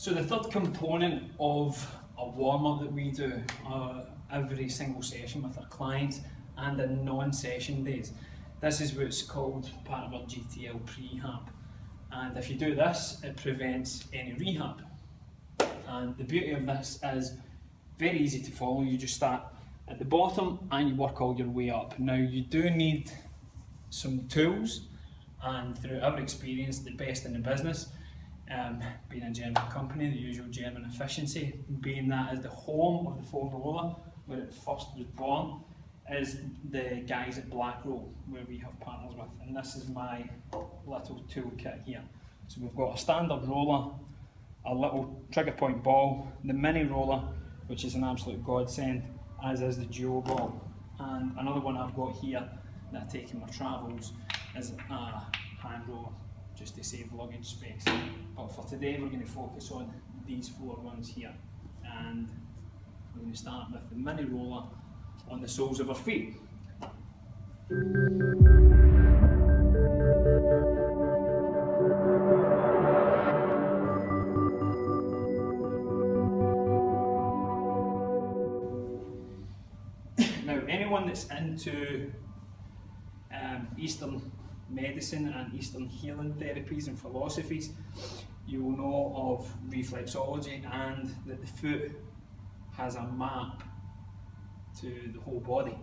So the third component of a warm-up that we do every single session with our clients and in non-session days, this is what's called part of our GTL prehab. And if you do this, it prevents any rehab. And the beauty of this is very easy to follow. You just start at the bottom and you work all your way up. Now you do need some tools, and through our experience, the best in the business, being a German company, the usual German efficiency, being that as the home of the foam roller, where it first was born, is the guys at Blackroll, where we have partners with, and this is my little toolkit here. So we've got a standard roller, a little trigger point ball, the mini roller, which is an absolute godsend, as is the duo ball, and another one I've got here that I take in my travels is a hand roller, just to save luggage space. But for today we're going to focus on these 4 ones here, and we're going to start with the mini roller on the soles of our feet. Now, anyone that's into Eastern medicine and Eastern healing therapies and philosophies, you will know of reflexology, and that the foot has a map to the whole body.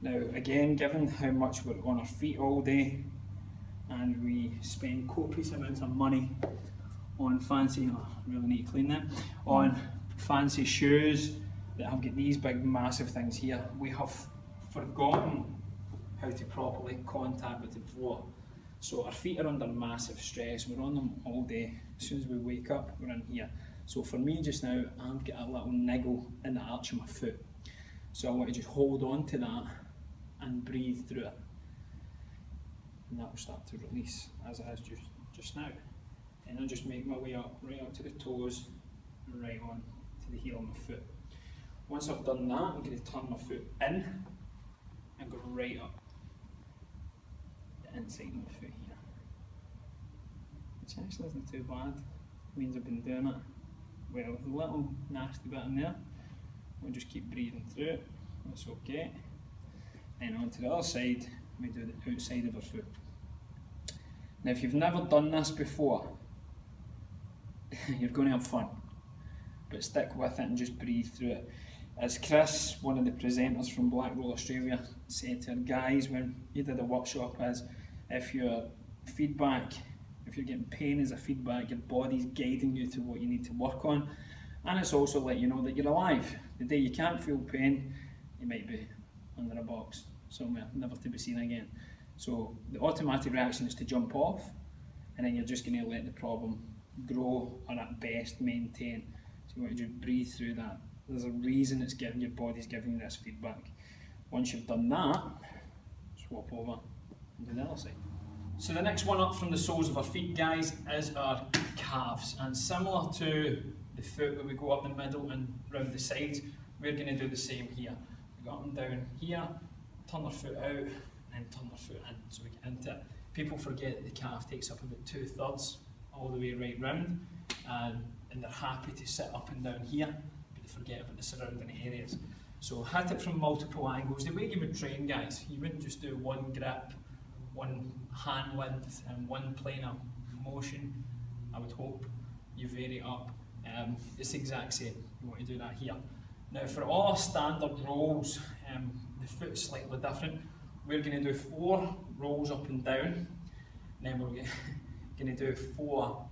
Now again, given how much we're on our feet all day and we spend copious amounts of money on fancy, I really need to clean that, on fancy shoes that have got these big massive things here, we have forgotten how to properly contact with the floor. So our feet are under massive stress, we're on them all day. As soon as we wake up, we're in here. So for me just now, I've got a little niggle in the arch of my foot. So I want to just hold on to that and breathe through it. And that will start to release as it is just now. And I'll just make my way up, right up to the toes, right on to the heel of my foot. Once I've done that, I'm going to turn my foot in and go right up the inside of my foot here. Which actually isn't too bad. It means I've been doing it well with a little nasty bit in there. We'll just keep breathing through it, that's okay. Then on to the other side, we do the outside of our foot. Now if you've never done this before, you're going to have fun, but stick with it and just breathe through it. As Chris, one of the presenters from Blackroll Australia, said to our guys when he did a workshop, is if your feedback, if you're getting pain as a feedback, your body's guiding you to what you need to work on, and it's also letting you know that you're alive. The day you can't feel pain, you might be under a box somewhere, never to be seen again. So the automatic reaction is to jump off, and then you're just going to let the problem grow or at best maintain. So you want to just breathe through that. There's a reason it's giving, your body's giving you this feedback. Once you've done that, swap over and do the other side. So the next one up from the soles of our feet, guys, is our calves. And similar to the foot where we go up the middle and round the sides, we're going to do the same here. We go up and down here, turn our foot out, and turn our foot in, so we get into it. People forget that the calf takes up about 2/3 all the way right round, and they're happy to sit up and down here, but they forget about the surrounding areas. So hit it from multiple angles. The way you would train, guys, you wouldn't just do one grip, one hand length, and one plane of motion. I would hope you vary it up. It's the exact same. You want to do that here. Now for all our standard rolls, the foot's slightly different. We're going to do 4 rolls up and down, and then we're going to do 4,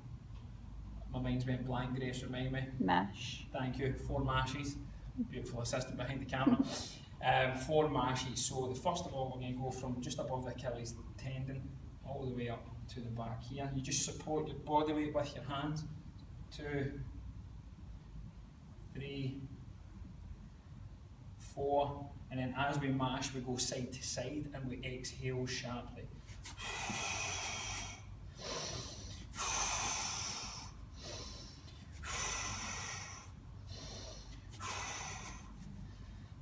my mind's went blank, Grace, remind me. Mash. Thank you, 4 mashes. Beautiful assistant behind the camera. 4 mashes. So the first of all, we're going to go from just above the Achilles tendon all the way up to the back here. You just support your body weight with your hands. 2, 3, 4, and then as we mash, we go side to side and we exhale sharply.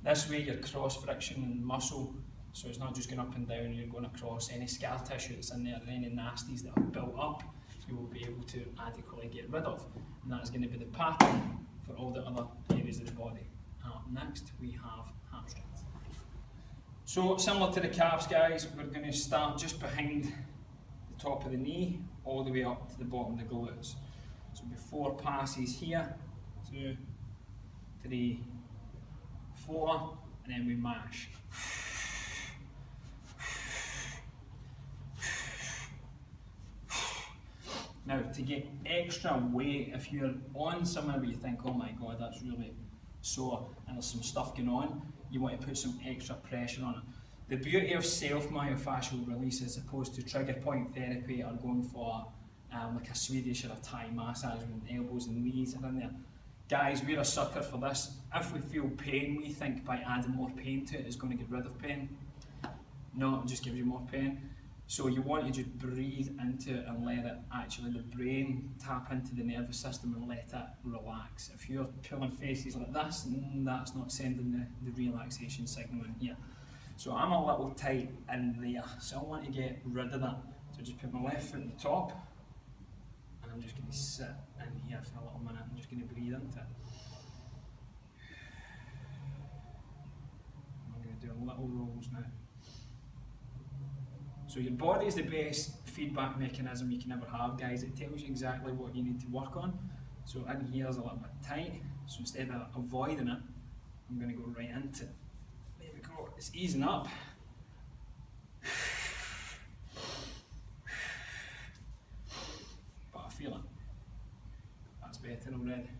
This way you're cross friction and muscle, so it's not just going up and down, you're going across any scar tissue that's in there, or any nasties that have built up. you will be able to adequately get rid of. And that is going to be the pattern for all the other areas of the body. Up next we have hamstrings. So similar to the calves, guys, we're going to start just behind the top of the knee all the way up to the bottom of the glutes. So before passes here, 2, 3, 4, and then we mash. Now, to get extra weight, if you're on somewhere where you think, oh my god, that's really sore and there's some stuff going on, you want to put some extra pressure on it. The beauty of self-myofascial release as opposed to trigger point therapy or going for like a Swedish or a Thai massage with elbows and knees are in there. Guys, we're a sucker for this. If we feel pain, we think by adding more pain to it is going to get rid of pain. No, it just gives you more pain. So you want to just breathe into it and let it actually, the brain tap into the nervous system and let it relax. If you're pulling faces like this, that's not sending the relaxation signal in here. So I'm a little tight in there, so I want to get rid of that. So just put my left foot at the top, and I'm just going to sit in here for a little minute. I'm just going to breathe into it. I'm going to do little rolls now. So your body is the best feedback mechanism you can ever have, guys. It tells you exactly what you need to work on. So in here is a little bit tight, so instead of avoiding it, I'm going to go right into it. There we go, it's easing up. But I feel it. That's better already.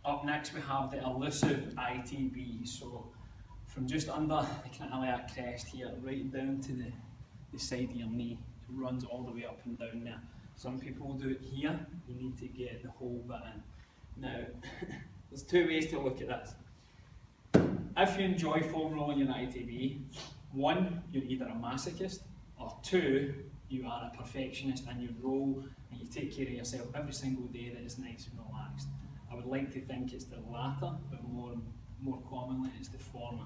Up next we have the elusive ITB. So from just under the kind of iliac crest here, right down to the side of your knee. It runs all the way up and down there. Some people will do it here, you need to get the whole bit in. Now, there's two ways to look at this. If you enjoy foam rolling your ITB, one, you're either a masochist, or two, you are a perfectionist and you roll and you take care of yourself every single day that is nice and relaxed. I would like to think it's the latter, but more commonly it's the former.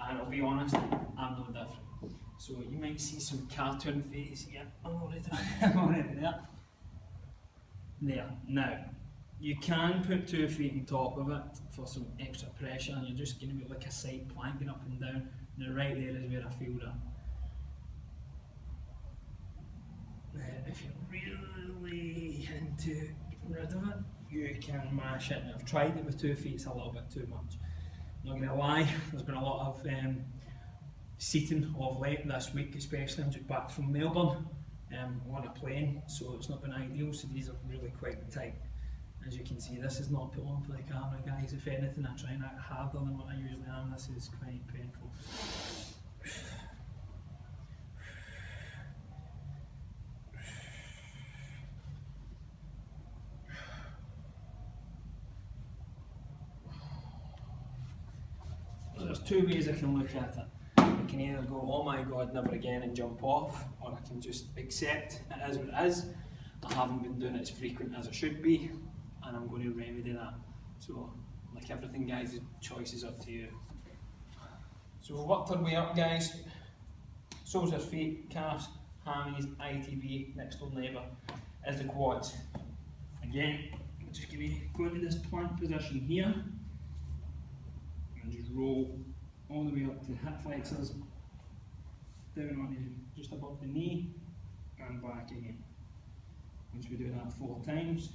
And I'll be honest, I'm no different. So you might see some cartoon face here. I'm already there. There. Now, you can put 2 feet on top of it for some extra pressure, and you're just going to be like a side planking up and down. Now right there is where I feel that. If you're really into getting rid of it, you can mash it. Now, I've tried it with 2 feet, it's a little bit too much. Not going to lie, there's been a lot of seating of late this week, especially. I'm just back from Melbourne on a plane, so it's not been ideal, so these are really quite tight. As you can see, this is not put on for the camera, guys. If anything, I try and act harder than what I usually am. This is quite painful. There's two ways I can look at it. I can either go, oh my god, never again, and jump off, or I can just accept it is what it is. I haven't been doing it as frequent as I should be, and I'm going to remedy that. So, like everything, guys, the choice is up to you. So we've worked our way up, guys. Soles our feet, calves, hammies, ITB, next door neighbour is the quads. Again, I'm just going to go into this plank position here, and just roll all the way up to hip flexors, down onto just above the knee, and back again. Once we do that 4 times,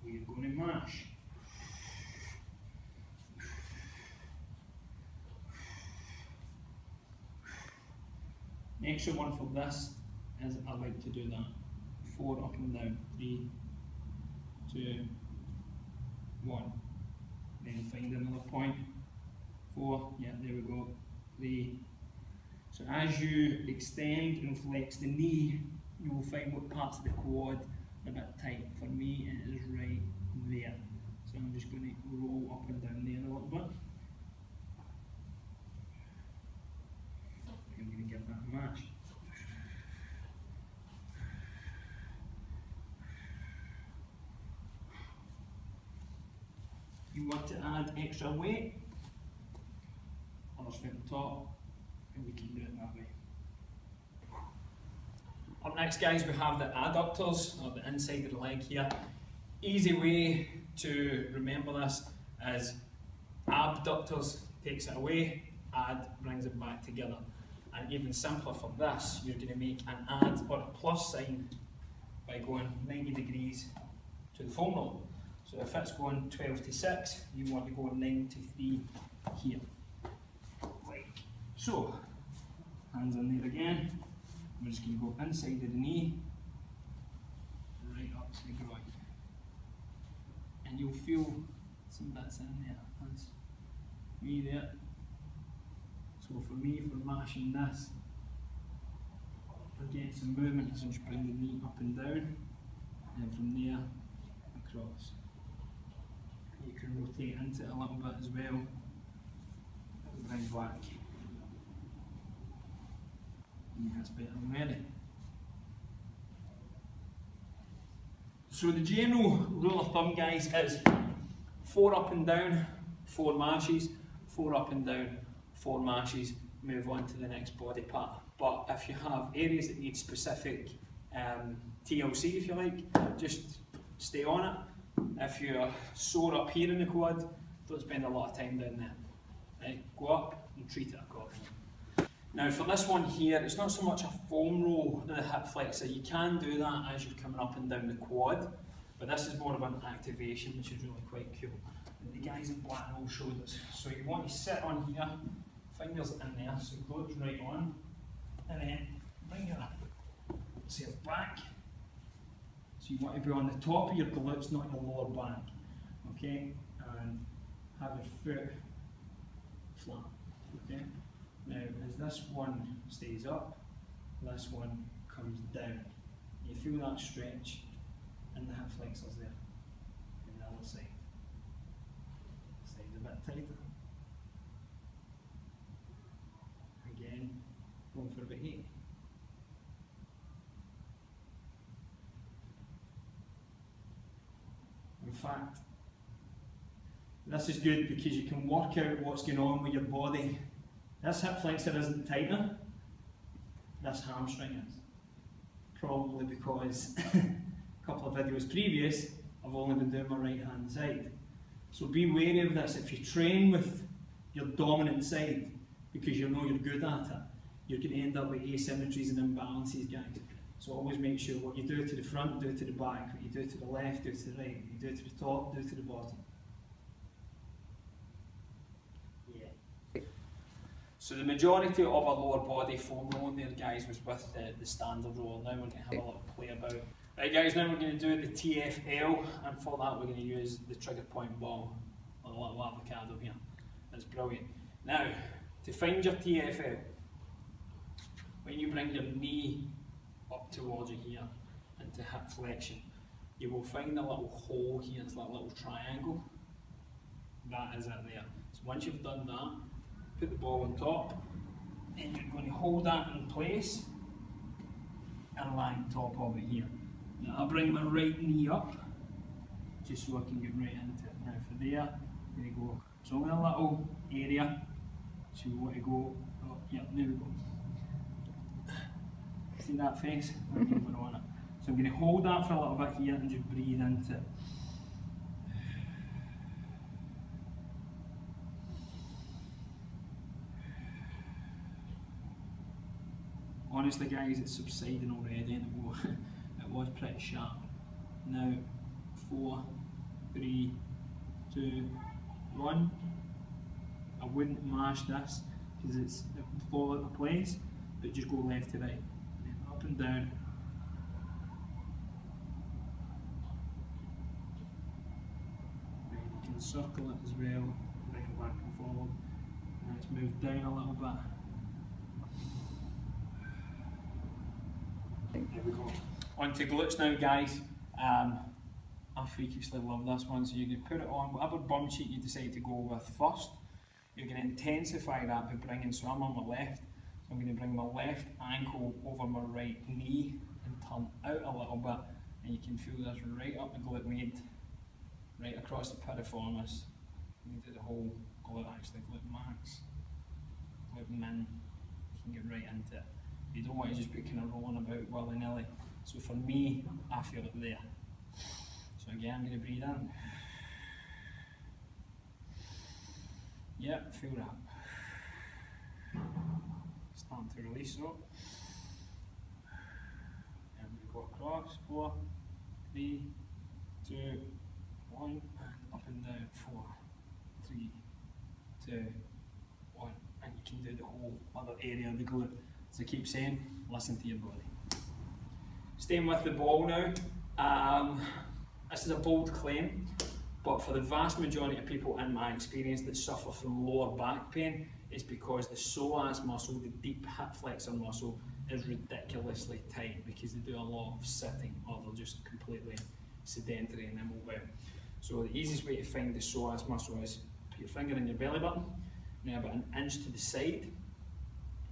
we are going to mash. The extra one for this is I like to do that 4 up and down, 3, 2, 1. Then find another point. 4, yeah, there we go. 3. So as you extend and flex the knee, you will find what parts of the quad are a bit tight. For me, it is right there. So I'm just going to roll up and down there a little bit. I'm going to give that a mash. You want to add extra weight, other foot on top, and we can do it that way. Up next, guys, we have the adductors, or the inside of the leg here. Easy way to remember this is abductors takes it away, add brings it back together. And even simpler for this, you're going to make an add or a plus sign by going 90 degrees to the foam roll. So if it's going 12 to 6, you want to go 9 to 3 here. Right. So, hands in there again. We're just going to go inside of the knee, right up to the groin. And you'll feel some bits in there. That's me there. So for me, for mashing this, we're getting some movement, so just bring the knee up and down, and from there, across. You can rotate into it a little bit as well, and bring back. And that's better than ready. So the general rule of thumb, guys, is 4 up and down, 4 mashes, 4 up and down, 4 mashes, move on to the next body part. But if you have areas that need specific TLC, if you like, just stay on it. If you're sore up here in the quad, don't spend a lot of time down there. Right? Go up and treat it accordingly. Now for this one here, it's not so much a foam roll in the hip flexor. You can do that as you're coming up and down the quad, but this is more of an activation, which is really quite cool. And the guys in black will show this. So you want to sit on here, fingers in there, so glutes right on, and then bring your self back. So you want to be on the top of your glutes, not your lower back. Okay? And have your foot flat. Okay? Now, as this one stays up, this one comes down. You feel that stretch in the hip flexors there. And the other side. Side's a bit tighter. Again, going for about 8. In fact, this is good because you can work out what's going on with your body. This hip flexor isn't tighter, this hamstring is. Probably because a couple of videos previous, I've only been doing my right hand side. So be wary of this. If you train with your dominant side, because you know you're good at it, you're going to end up with asymmetries and imbalances, guys. So always make sure what you do to the front, do to the back. What you do to the left, do to the right. What you do to the top, do to the bottom. So the majority of our lower body foam rolling there, guys, was with the standard roll. Now we're going to have a little play about. Right, guys, now we're going to do the TFL, and for that we're going to use the trigger point ball, or a little avocado here. That's brilliant. Now, to find your TFL, when you bring your knee up towards you here, into hip flexion, you will find a little hole here, it's like a little triangle. That is it there. So once you've done that, put the ball on top, and you're going to hold that in place and lie on top of it here. Now I'll bring my right knee up, just so I can get right into it. Now for there, I'm going to go, it's only a little area, so you want to go, oh, yeah, there we go. See that face? We're on it. So I'm going to hold that for a little bit here and just breathe into it. Honestly, guys, it's subsiding already, and it was pretty sharp. Now, 4, 3, 2, 1. I wouldn't mash this because it would fall into place, but just go left to right, and then up and down. Right, you can circle it as well, bring it back and forward. And let's move down a little bit. There we go. On to glutes now, guys. I freakishly love this one. So you can put it on whatever bum cheek you decide to go with first. You're going to intensify that by bringing, so I'm on my left, so I'm going to bring my left ankle over my right knee and turn out a little bit, and you can feel this right up the glute med, right across the piriformis. You can do the whole glute actually, glute max, glute min, you can get right into it. You don't want to just be kind of rolling about willy-nilly. So for me, I feel it there. So again, I'm going to breathe in. Yep, feel that. Starting to release up. And we go across. 4, 3, 2, 1, and up and down. 4, 3, 2, 1. And you can do the whole other area of the glute. As I keep saying, listen to your body. Staying with the ball now. This is a bold claim, but for the vast majority of people in my experience that suffer from lower back pain, it's because the psoas muscle, the deep hip flexor muscle, is ridiculously tight because they do a lot of sitting or they're just completely sedentary and immobile. So the easiest way to find the psoas muscle is put your finger in your belly button, now about an inch to the side,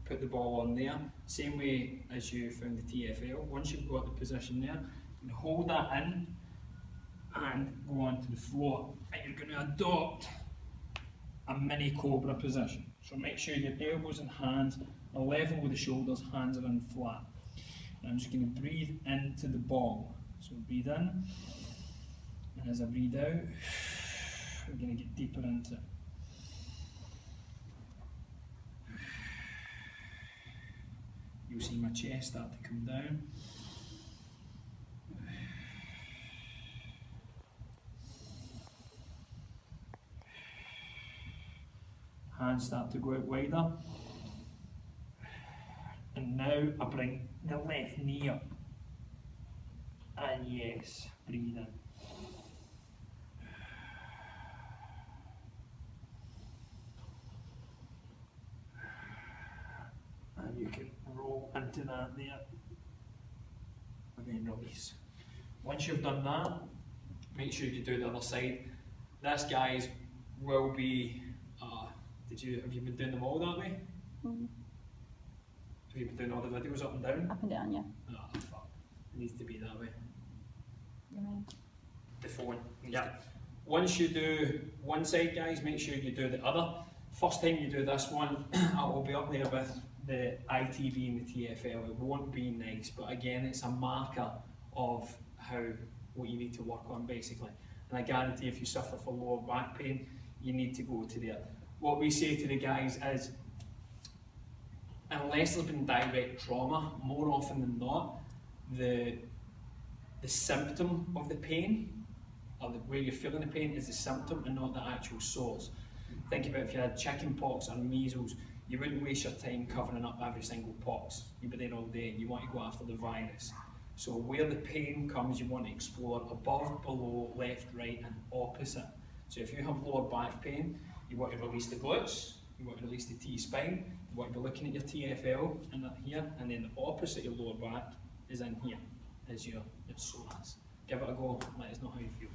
put the ball on there, same way as you found the TFL. Once you've got the position there, you can hold that in and go onto the floor. And you're going to adopt a mini cobra position. So make sure your elbows and hands are level with the shoulders, hands are in flat. And I'm just going to breathe into the ball. So breathe in, and as I breathe out, I'm going to get deeper into it. You'll see my chest start to come down. Hands start to go out wider. And now I bring the left knee up. And yes, breathe in. And you can roll into that there. And then release. Once you've done that, make sure you do the other side. This, guys, will be have you been doing them all that way? Mm. Have you been doing all the videos up and down? Up and down, yeah. Oh, fuck. It needs to be that way. You mean? The phone. Yeah. Once you do one side, guys, make sure you do the other. First time you do this one, I will be up there with the ITB and the TFL. It won't be nice, but again, it's a marker of what you need to work on, basically. And I guarantee if you suffer from lower back pain, you need to go to there. What we say to the guys is, unless there's been direct trauma, more often than not, the symptom of the pain, or where you're feeling the pain, is the symptom and not the actual source. Think about if you had chicken pox or measles, you wouldn't waste your time covering up every single pox. You'd be there all day. You want to go after the virus. So where the pain comes, you want to explore above, below, left, right, and opposite. So if you have lower back pain, you want to release the glutes, you want to release the T-spine, you want to be looking at your TFL and that here, and then the opposite of your lower back is in here, is your psoas. Give it a go, let us know how you feel.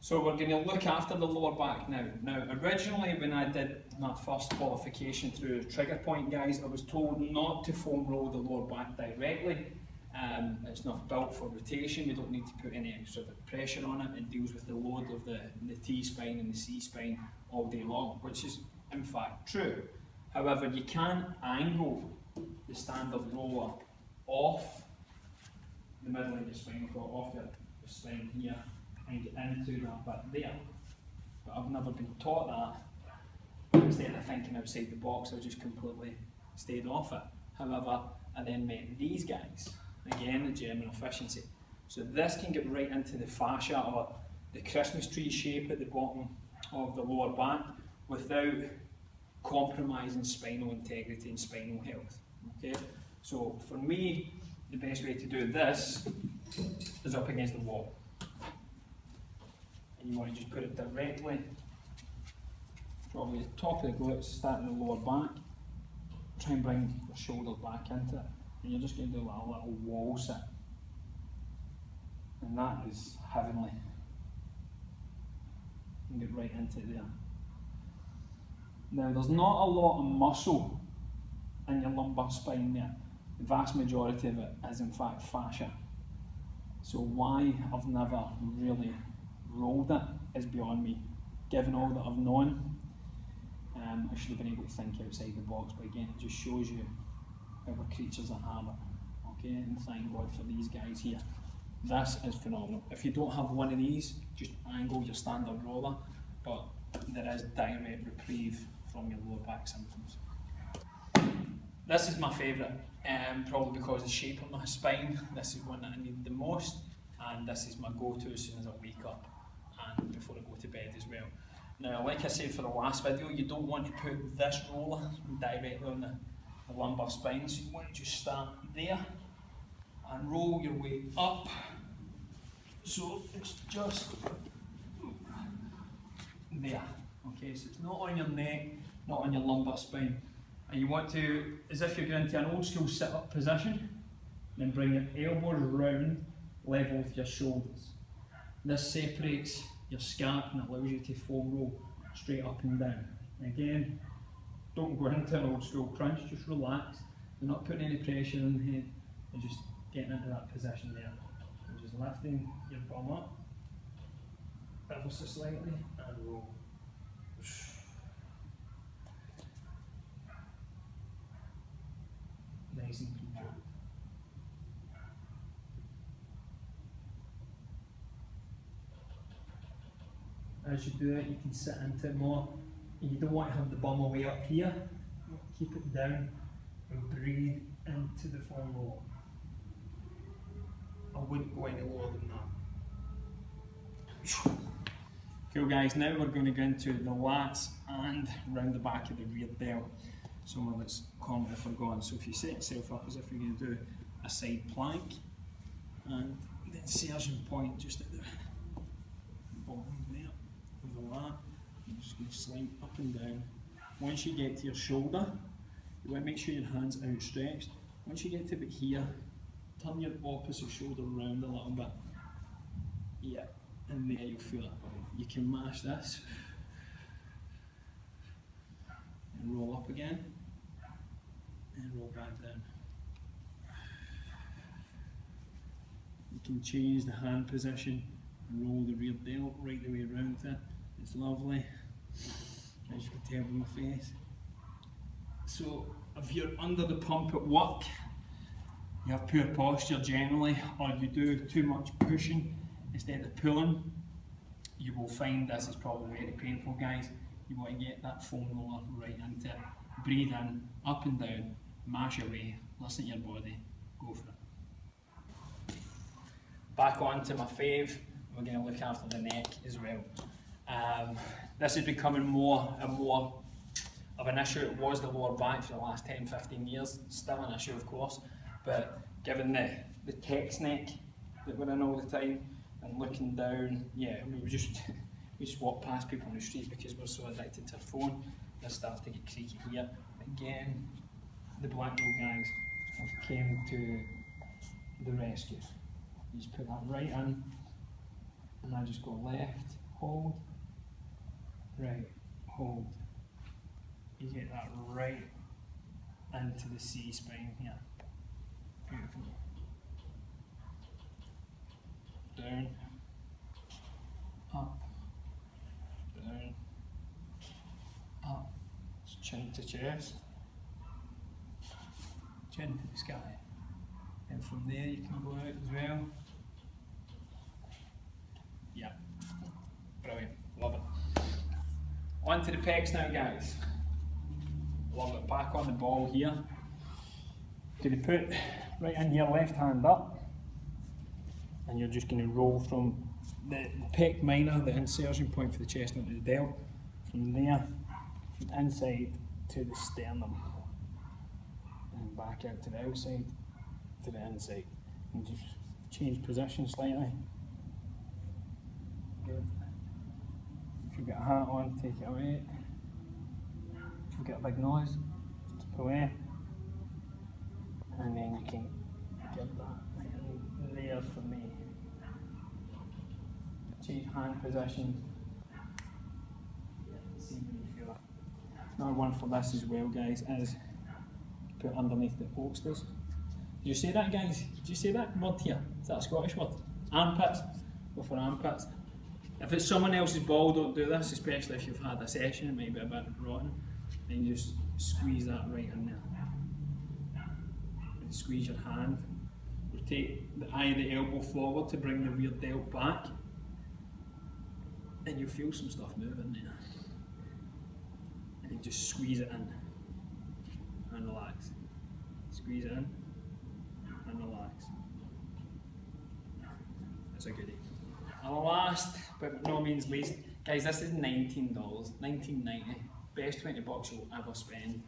So we're going to look after the lower back now. Now, originally when I did my first qualification through Trigger Point, guys, I was told not to foam roll the lower back directly. It's not built for rotation, we don't need to put any extra pressure on it. It deals with the load of the T-spine and the C-spine all day long, which is in fact true. However, you can angle the standard roller off the middle of your spinal cord, off your spine here, and get into that bit there. But I've never been taught that. Instead of thinking outside the box, I just completely stayed off it. However, I then met these guys. Again, the German efficiency. So this can get right into the fascia or the Christmas tree shape at the bottom of the lower back without compromising spinal integrity and spinal health. Okay? So for me, the best way to do this is up against the wall. And you want to just put it directly, probably the top of the glutes, starting the lower back. Try and bring your shoulders back into it. And you're just going to do a little wall sit. And that is heavenly. You can get right into it there. Now, there's not a lot of muscle in your lumbar spine there. The vast majority of it is in fact fascia. So why I've never really rolled it is beyond me. Given all that I've known, I should have been able to think outside the box, but again, it just shows you we're creatures of habit. Okay, and thank God for these guys here. This is phenomenal. If you don't have one of these, just angle your standard roller, but there is direct reprieve from your lower back symptoms. This is my favourite, probably because of the shape of my spine. This is one that I need the most, and this is my go-to as soon as I wake up and before I go to bed as well. Now, like I said for the last video, you don't want to put this roller directly on the lumbar spine, so you want to just start there and roll your way up. So it's just there. Okay, so it's not on your neck, not on your lumbar spine. And you want to, as if you're going into an old school sit-up position, then bring your elbows round, level with your shoulders. This separates your scalp and allows you to foam roll straight up and down. Again, don't go into an old school crunch, just relax. You're not putting any pressure on the head, you're just getting into that position there. You're just lifting your bum up, ever so slightly, and roll. Nice and controlled. As you do it, you can sit into it more. You don't want to have the bum away up here. Keep it down and breathe into the foam roll. I wouldn't go any lower than that. Cool guys, now we're going to go into the lats and round the back of the rear delt. Somewhere that's commonly forgotten. So if you set yourself up as if you're going to do a side plank, and the insertion point just at the bottom there of the lat, you're just going to slide up and down. Once you get to your shoulder, you want to make sure your hand's outstretched. Once you get to about here, turn your opposite shoulder around a little bit. Yeah, and there you'll feel it. You can mash this and roll up again and roll back down. You can change the hand position and roll the rear delt right the way around it. It's lovely, as you can tell from my face. So if you're under the pump at work, you have poor posture generally, or you do too much pushing instead of pulling, you will find this is probably very painful, guys. You want to get that foam roller right into it. Breathe in, up and down, mash away, listen to your body, go for it. Back on to my fave, we're going to look after the neck as well. This is becoming more and more of an issue. It was the lower back for the last 10-15 years, still an issue of course, but given the text neck that we're in all the time and looking down, yeah, we just walk past people on the street because we're so addicted to our phone. This starts to get creaky here. Again, the black roll guys have came to the rescue. You just put that right in, and I just go left, hold, right, hold. You get that right into the C spine here. Beautiful. Down, up, down, up. It's chin to chest, chin to the sky. And from there you can go out as well. Yeah, brilliant, love it. On to the pecs now, guys. Love it. Back on the ball here. Going to put right in your left hand up, and you're just going to roll from the pec minor, the insertion point for the chest into the delt, from there, from inside to the sternum, and back out to the outside, to the inside, and just change position slightly. Good. If you've got a hat on, take it away. If you get a big noise, keep away. And then you can get that right in there for me. Change hand position. See when you feel it. Another one for this as well, guys, is put underneath the bolsters. Did you say that, guys? Did you say that word here? Is that a Scottish word? Armpits. Go for armpits. If it's someone else's ball, don't do this, especially if you've had a session, it might be a bit rotten. Then you just squeeze that right in there. squeeze your hand, rotate the eye of the elbow forward to bring the rear delt back, and you'll feel some stuff moving there. And you just squeeze it in and relax. Squeeze it in and relax. That's a goodie. And last, but by no means least, guys, this is $19, $19.90. Best $20 you'll ever spend.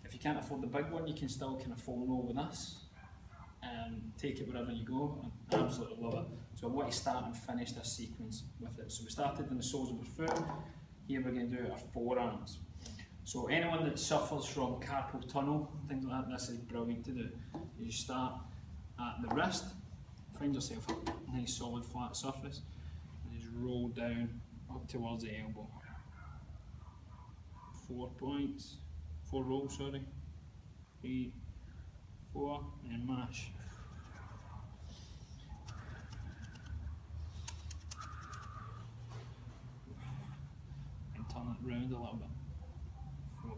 If you can't afford the big one, you can still kind of foam roll with us. Take it wherever you go. I absolutely love it. So I want to start and finish this sequence with it. So we started in the soles of the foot. Here we're going to do our forearms. So anyone that suffers from carpal tunnel, things like that, this is brilliant to do. You start at the wrist, find yourself a nice solid flat surface, and just roll down up towards the elbow. 4 points, 4 rolls, sorry. 3, 4, and mash. And turn it round a little bit. 4,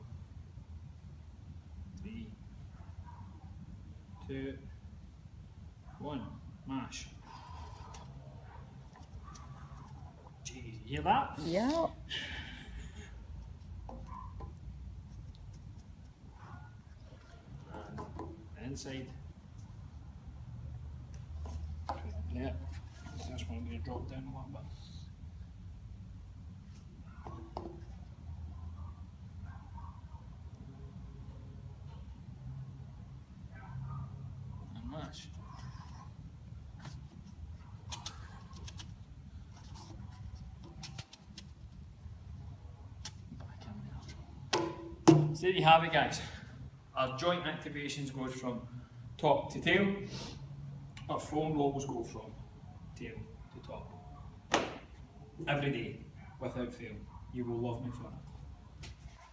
3, 2, 1, mash. Jeez, you hear that? Yeah. And inside. Yeah, this one I'm going to drop down a little bit. And mash. Back in there. So there you have it, guys. Our joint activations goes from top to tail. Our foam rolls go from tail to top. Every day, without fail. You will love me for it.